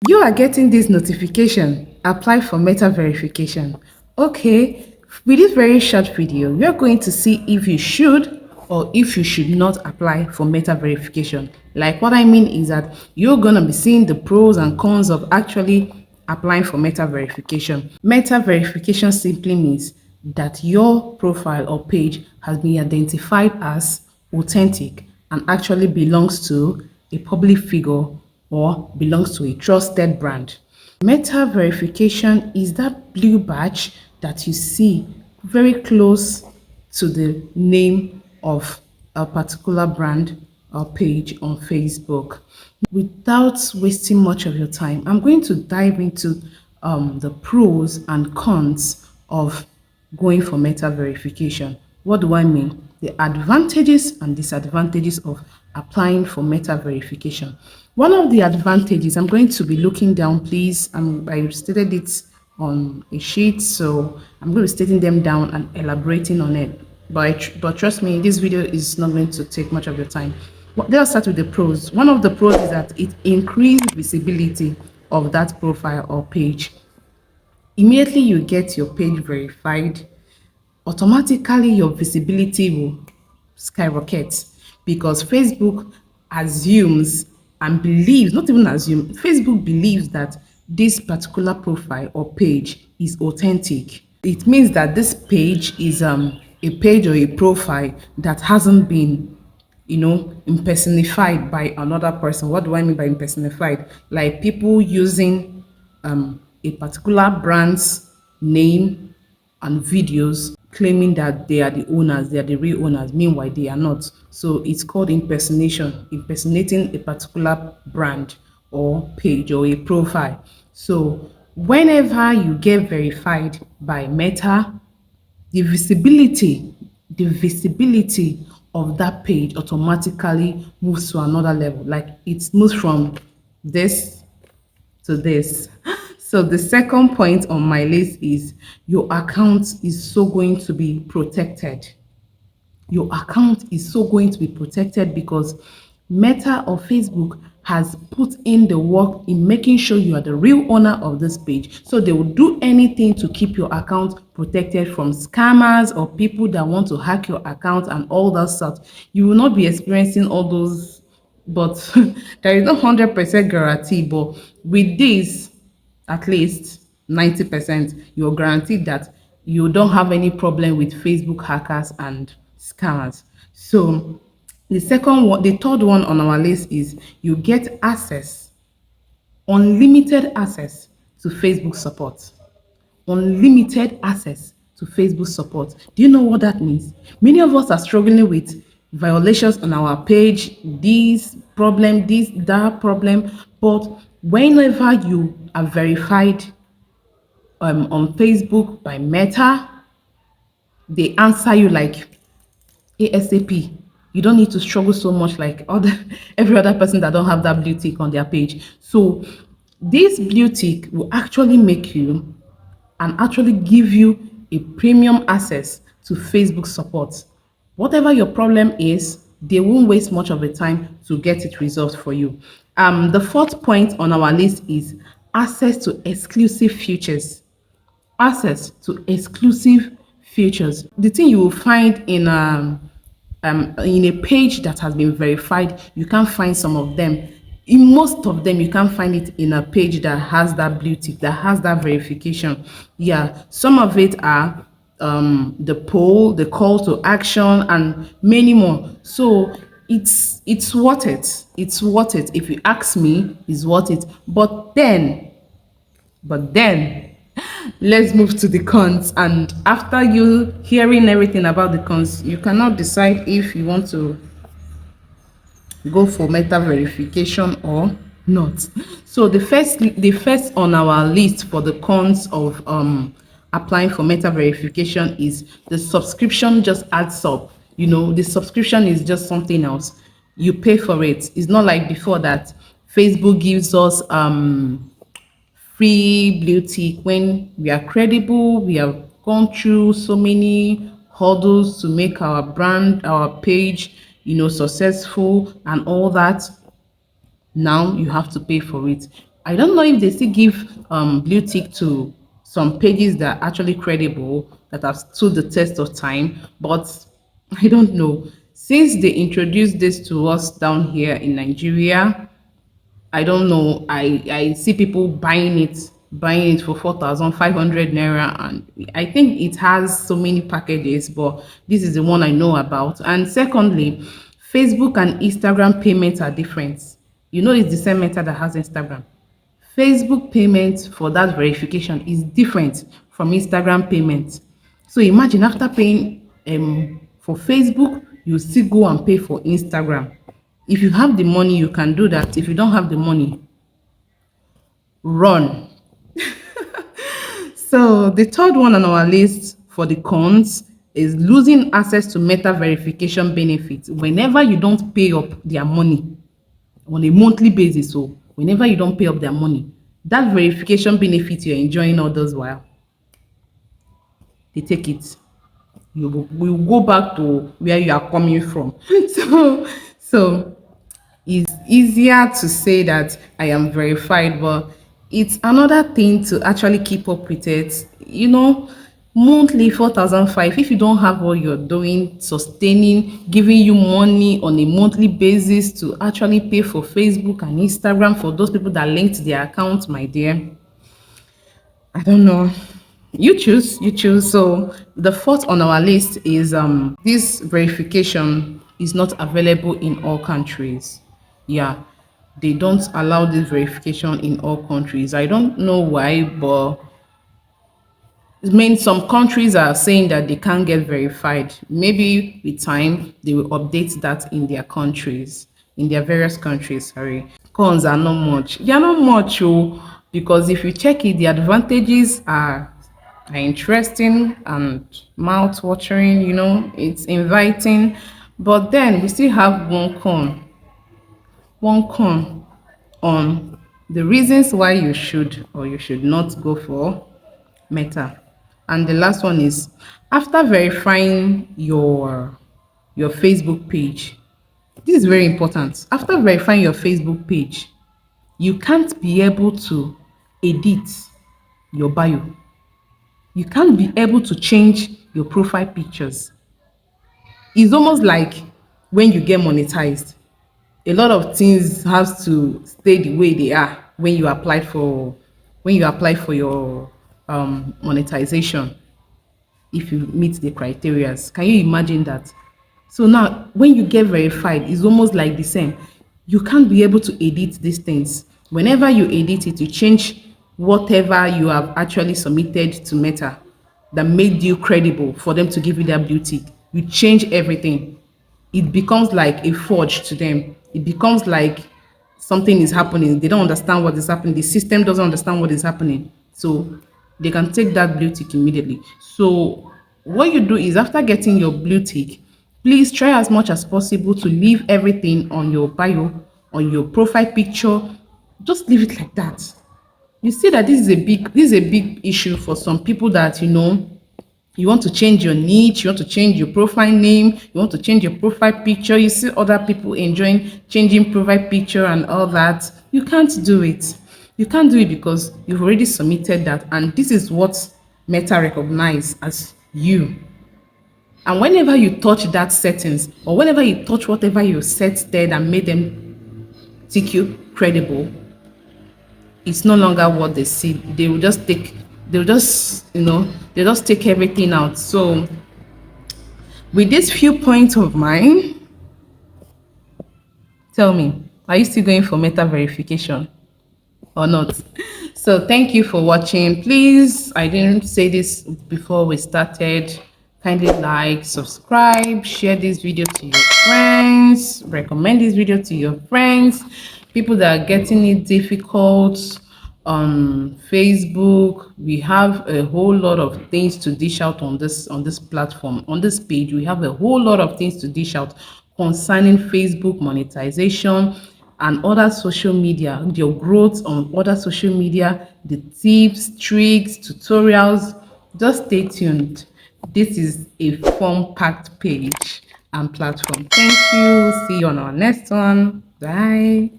You are getting this notification. Apply for meta verification. Okay, with this very short video, we are going to see if you should or if you should not apply for meta verification. Like what I mean is that you're gonna be seeing the pros and cons of actually applying for meta verification. Meta verification simply means that your profile or page has been identified as authentic and actually belongs to a public figure or belongs to a trusted brand. Meta verification is that blue badge that you see very close to the name of a particular brand or page on Facebook. Without wasting much of your time, I'm going to dive into the pros and cons of going for meta verification. What do I mean? The advantages and disadvantages of applying for meta verification. One of the advantages, I'm going to be looking down, please. I stated it on a sheet, so I'm going to be stating them down and elaborating on it. But trust me, this video is not going to take much of your time. Let's start with the pros. One of the pros is that it increased visibility of that profile or page. Immediately you get your page verified, automatically your visibility will skyrocket because Facebook assumes and believes, not even assume, Facebook believes that this particular profile or page is authentic. It means that this page is a page or a profile that hasn't been impersonified by another person. What do I mean by impersonified? Like people using a particular brand's name and videos claiming that they are the owners, they are the real owners, meanwhile they are not. So it's called impersonation, impersonating a particular brand or page or a profile. So whenever you get verified by Meta, the visibility of that page automatically moves to another level. Like it moves from this to this. So the second point on my list is your account is so going to be protected. Your account is so going to be protected because Meta or Facebook has put in the work in making sure you are the real owner of this page. So they will do anything to keep your account protected from scammers or people that want to hack your account and all that stuff. You will not be experiencing all those, but there is no 100% guarantee. But with this, at least 90%, you're guaranteed that you don't have any problem with Facebook hackers and scammers. So the third one on our list is you get access, unlimited access to Facebook support. Unlimited access to Facebook support. Do you know what that means? Many of us are struggling with violations on our page, this problem, this, that problem. But whenever you are verified on Facebook by Meta, they answer you like ASAP. You don't need to struggle so much like every other person that don't have that blue tick on their page. So this blue tick will actually make you and actually give you a premium access to Facebook support. Whatever your problem is, they won't waste much of the time to get it resolved for you. The fourth point on our list is access to exclusive features. Access to exclusive features. The thing you will find in a page that has been verified, you can't find some of them. In most of them, you can't find it in a page that has that blue tick, that has that verification. Yeah, some of it are the poll, the call to action, and many more. So it's worth it. It's worth it. If you ask me, it's worth it. But then, let's move to the cons. And after you hearing everything about the cons, you cannot decide if you want to go for meta verification or not. So the first on our list for the cons of applying for meta verification is the subscription just adds up. The subscription is just something else. You pay for it. It's not like before that Facebook gives us free blue tick when we are credible. We have gone through so many hurdles to make our brand, our page, successful and all that. Now you have to pay for it. I don't know if they still give blue tick to some pages that are actually credible, that have stood the test of time, but I don't know. Since they introduced this to us down here in Nigeria, I don't know. I see people buying it for 4,500 naira, and I think it has so many packages, but this is the one I know about. And secondly, Facebook and Instagram payments are different. You know, it's the same method that has Instagram. Facebook payment for that verification is different from Instagram payment. So imagine after paying for Facebook, you still go and pay for Instagram. If you have the money, you can do that. If you don't have the money, run. So the third one on our list for the cons is losing access to meta verification benefits whenever you don't pay up their money on a monthly basis. So whenever you don't pay up their money, that verification benefit you're enjoying all those while, they take it. You will go back to where you are coming from. So it's easier to say that I am verified, but it's another thing to actually keep up with it. You know, monthly 4,005. If you don't have what you're doing, sustaining, giving you money on a monthly basis to actually pay for Facebook and Instagram for those people that linked their accounts, my dear, I don't know. You choose, you choose. So the fourth on our list is this verification is not available in all countries. Yeah, they don't allow this verification in all countries. I don't know why, but it means some countries are saying that they can't get verified. Maybe with time they will update that in their countries, in their various countries. Sorry, cons are not much. They are not much, oh, because if you check it, the advantages are interesting and mouth watering. You know, it's inviting, but then we still have one con on the reasons why you should or you should not go for Meta. And the last one is after verifying your Facebook page. This is very important. After verifying your Facebook page, you can't be able to edit your bio. You can't be able to change your profile pictures. It's almost like when you get monetized, a lot of things has to stay the way they are when you apply for your monetization. If you meet the criteria. Can you imagine that? So now, when you get verified, it's almost like the same. You can't be able to edit these things. Whenever you edit it, you change whatever you have actually submitted to Meta that made you credible for them to give you that blue tick. You change everything. It becomes like a forge to them. It becomes like something is happening. They don't understand what is happening. The system doesn't understand what is happening. So they can take that blue tick immediately. So what you do is after getting your blue tick, please try as much as possible to leave everything on your bio, on your profile picture. Just leave it like that. You see that this is a big issue for some people that you want to change your niche, you want to change your profile name, you want to change your profile picture. You see other people enjoying changing profile picture and all that. You can't do it. You can't do it because you've already submitted that, and this is what Meta recognize as you. And whenever you touch that settings, or whenever you touch whatever you set there that made them take you credible, it's no longer what they see. They'll just take everything out. So with these few points of mine, tell me, are you still going for meta verification or not? So thank you for watching. Please, I didn't say this before we started. Kindly like, subscribe, share this video to your friends, recommend this video to your friends, people that are getting it difficult on Facebook. We have a whole lot of things to dish out on this platform, on this page. We have a whole lot of things to dish out concerning Facebook monetization and other social media, your growth on other social media, the tips, tricks, tutorials. Just stay tuned. This is a fun-packed page and platform. Thank you. See you on our next one. Bye.